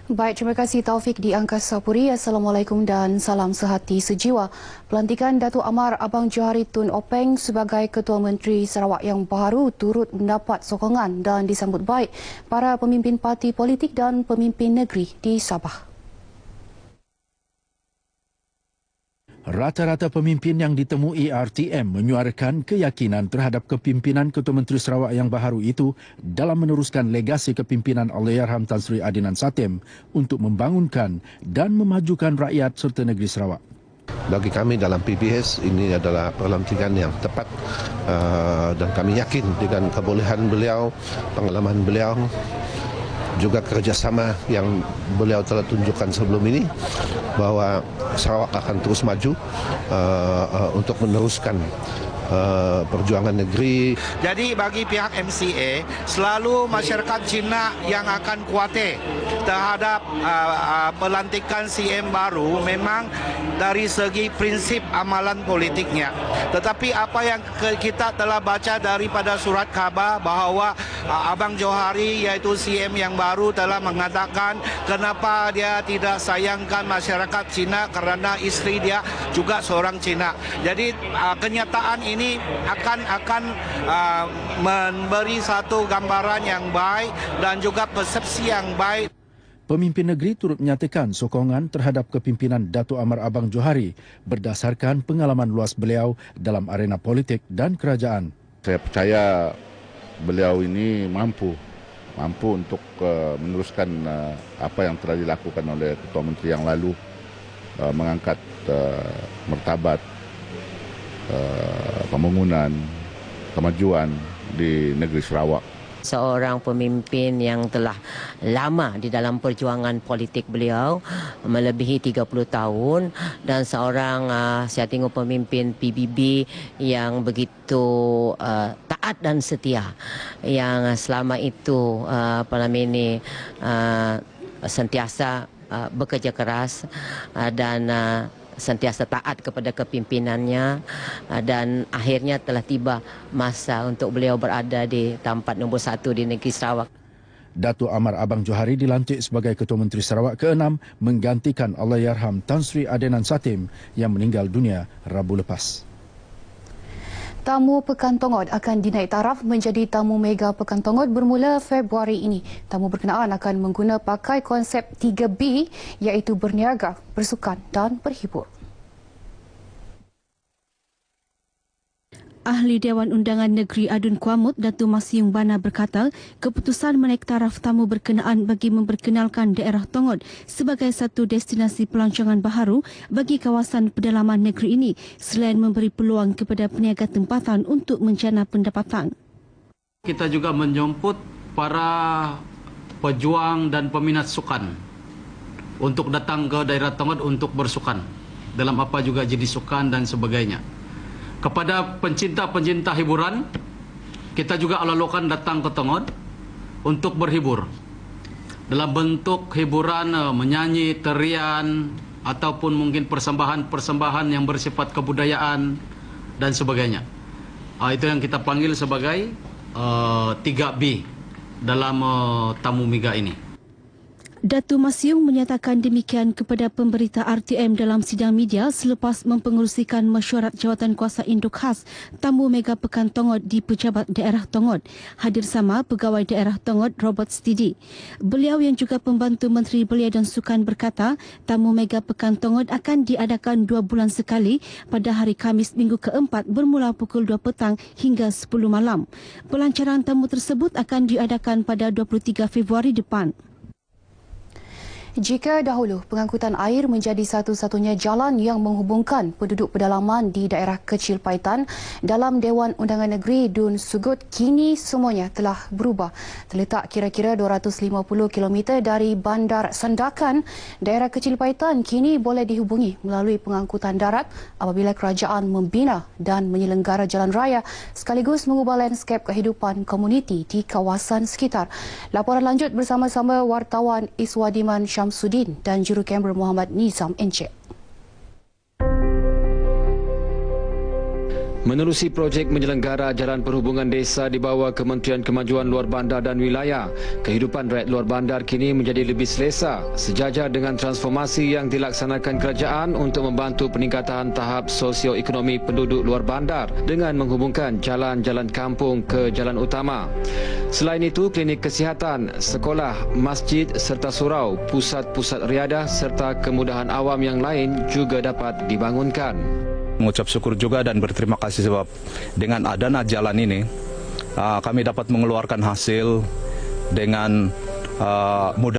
Baik, terima kasih Taufik di Angkasa Puri. Assalamualaikum dan salam sehati sejiwa. Pelantikan Datuk Amar Abang Johari Tun Openg sebagai Ketua Menteri Sarawak yang baru turut mendapat sokongan dan disambut baik para pemimpin parti politik dan pemimpin negeri di Sabah. Rata-rata pemimpin yang ditemui RTM menyuarakan keyakinan terhadap kepimpinan Ketua Menteri Sarawak yang baharu itu dalam meneruskan legasi kepimpinan Allahyarham Tan Sri Adinan Satem untuk membangunkan dan memajukan rakyat serta negeri Sarawak. Bagi kami dalam PBS ini adalah pelantikan yang tepat dan kami yakin dengan kebolehan beliau, pengalaman beliau, juga kerjasama yang beliau telah tunjukkan sebelum ini bahawa Sarawak akan terus maju untuk meneruskan perjuangan negeri. Jadi bagi pihak MCA, selalu masyarakat Cina yang akan khawatir terhadap pelantikan CM baru memang dari segi prinsip amalan politiknya. Tetapi apa yang kita telah baca daripada surat khabar bahawa Abang Johari iaitu CM yang baru telah mengatakan kenapa dia tidak sayangkan masyarakat Cina kerana isteri dia juga seorang Cina. Jadi kenyataan ini akan memberi satu gambaran yang baik dan juga persepsi yang baik. Pemimpin negeri turut menyatakan sokongan terhadap kepimpinan Datuk Amar Abang Johari berdasarkan pengalaman luas beliau dalam arena politik dan kerajaan. Saya percaya beliau ini mampu untuk meneruskan apa yang telah dilakukan oleh Ketua Menteri yang lalu, mengangkat martabat pembangunan, kemajuan di negeri Sarawak. Seorang pemimpin yang telah lama di dalam perjuangan politik beliau, melebihi 30 tahun, dan seorang saya tengok pemimpin PBB yang begitu taat dan setia, yang selama itu sentiasa bekerja keras dan sentiasa taat kepada kepimpinannya, dan akhirnya telah tiba masa untuk beliau berada di tempat nombor 1 di negeri Sarawak. Datuk Amar Abang Johari dilantik sebagai Ketua Menteri Sarawak ke-6 menggantikan Allahyarham Tan Sri Adinan Satem yang meninggal dunia Rabu lepas. Tamu Pekan Tongot akan dinaik taraf menjadi tamu Mega Pekan Tongot bermula Februari ini. Tamu berkenaan akan mengguna pakai konsep 3B iaitu berniaga, bersukan dan berhibur. Ahli Dewan Undangan Negeri Adun Kuamut, Datuk Masyung Bana berkata, keputusan menaik taraf tamu berkenaan bagi memperkenalkan daerah Tongot sebagai satu destinasi pelancongan baharu bagi kawasan pedalaman negeri ini selain memberi peluang kepada peniaga tempatan untuk menjana pendapatan. Kita juga menjemput para pejuang dan peminat sukan untuk datang ke daerah Tongot untuk bersukan dalam apa juga jenis sukan dan sebagainya. Kepada pencinta-pencinta hiburan, kita juga alalokan datang ke Tongot untuk berhibur. Dalam bentuk hiburan, menyanyi, tarian, ataupun mungkin persembahan-persembahan yang bersifat kebudayaan dan sebagainya. Itu yang kita panggil sebagai 3B dalam tamu Mega ini. Datuk Masyung menyatakan demikian kepada pemberita RTM dalam sidang media selepas mempengerusikan mesyuarat jawatan kuasa induk khas tamu Mega Pekan Tongot di Pejabat Daerah Tongot. Hadir sama Pegawai Daerah Tongot Robert Stidi. Beliau yang juga pembantu Menteri Belia dan Sukan berkata, tamu Mega Pekan Tongot akan diadakan 2 bulan sekali pada hari Khamis minggu ke-4 bermula pukul 2 petang hingga 10 malam. Pelancaran tamu tersebut akan diadakan pada 23 Februari depan. Jika dahulu pengangkutan air menjadi satu-satunya jalan yang menghubungkan penduduk pedalaman di daerah kecil Paitan dalam Dewan Undangan Negeri Dun Sugut, kini semuanya telah berubah. Terletak kira-kira 250 km dari Bandar Sandakan, daerah kecil Paitan kini boleh dihubungi melalui pengangkutan darat apabila kerajaan membina dan menyelenggara jalan raya sekaligus mengubah lanskap kehidupan komuniti di kawasan sekitar. Laporan lanjut bersama-sama wartawan Iswadiman Syamsuddin dan Jurukamera Muhammad Nizam Encik. Menerusi projek menyelenggara jalan perhubungan desa di bawah Kementerian Kemajuan Luar Bandar dan Wilayah, kehidupan rakyat luar bandar kini menjadi lebih selesa sejajar dengan transformasi yang dilaksanakan kerajaan untuk membantu peningkatan tahap sosioekonomi penduduk luar bandar dengan menghubungkan jalan-jalan kampung ke jalan utama. Selain itu, klinik kesihatan, sekolah, masjid serta surau, pusat-pusat riadah serta kemudahan awam yang lain juga dapat dibangunkan. Mengucap syukur juga dan berterima kasih sebab dengan adanya jalan ini kami dapat mengeluarkan hasil dengan mudah.